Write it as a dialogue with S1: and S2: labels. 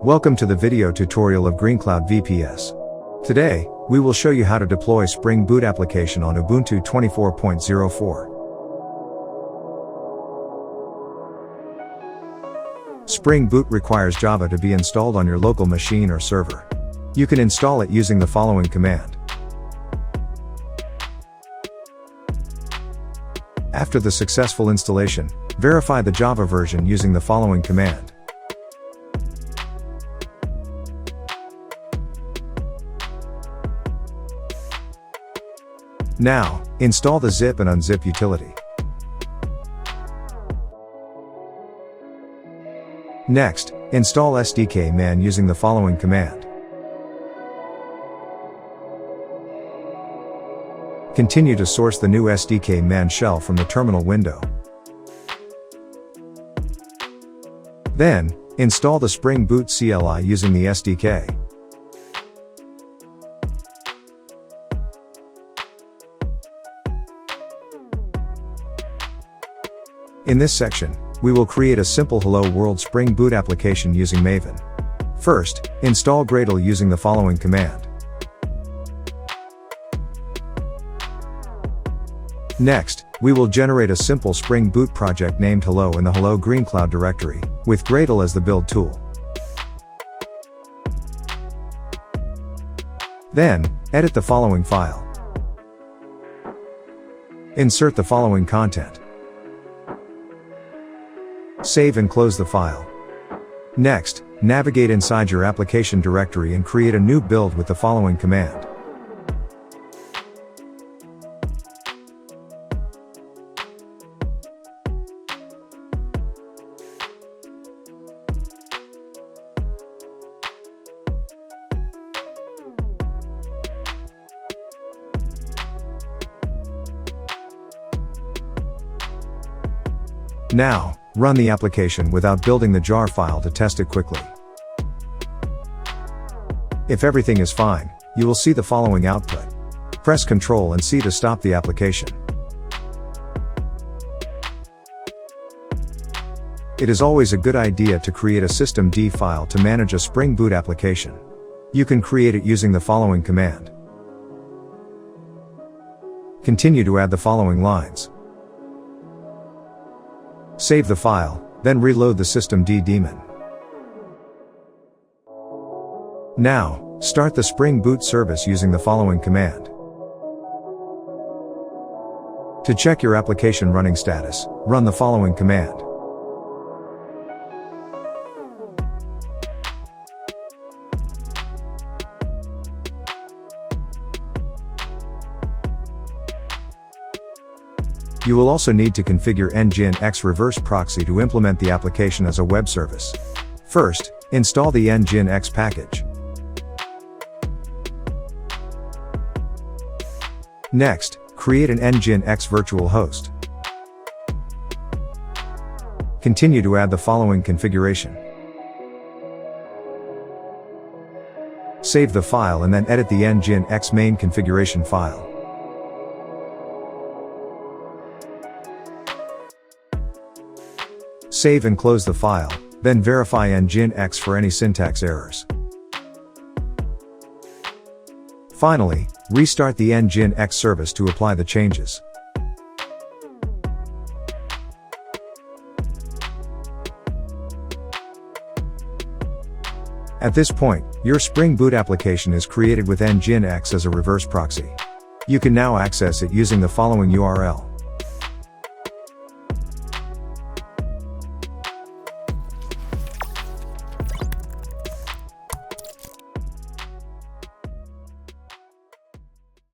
S1: Welcome to the video tutorial of GreenCloud VPS. Today, we will show you how to deploy Spring Boot application on Ubuntu 24.04. Spring Boot requires Java to be installed on your local machine or server. You can install it using the following command. After the successful installation, verify the Java version using the following command. Now, install the zip and unzip utility. Next, install SDK man using the following command. Continue to source the new SDK man shell from the terminal window. Then, install the Spring Boot CLI using the SDK. In this section, we will create a simple Hello World Spring Boot application using Maven. First, install Gradle using the following command. Next, we will generate a simple Spring Boot project named Hello in the Hello GreenCloud directory, with Gradle as the build tool. Then, edit the following file. Insert the following content. Save and close the file. Next, navigate inside your application directory and create a new build with the following command. Now, run the application without building the jar file to test it quickly. If everything is fine, you will see the following output. Press Ctrl and C to stop the application. It is always a good idea to create a systemd file to manage a Spring Boot application. You can create it using the following command. Continue to add the following lines. Save the file, then reload the systemd daemon. Now, start the Spring Boot service using the following command. To check your application running status, run the following command. You will also need to configure nginx reverse proxy to implement the application as a web service. First, install the nginx package. Next, create an nginx virtual host. Continue to add the following configuration. Save the file and then edit the nginx main configuration file. Save and close the file, then verify nginx for any syntax errors. Finally, restart the nginx service to apply the changes. At this point, your Spring Boot application is created with nginx as a reverse proxy. You can now access it using the following URL.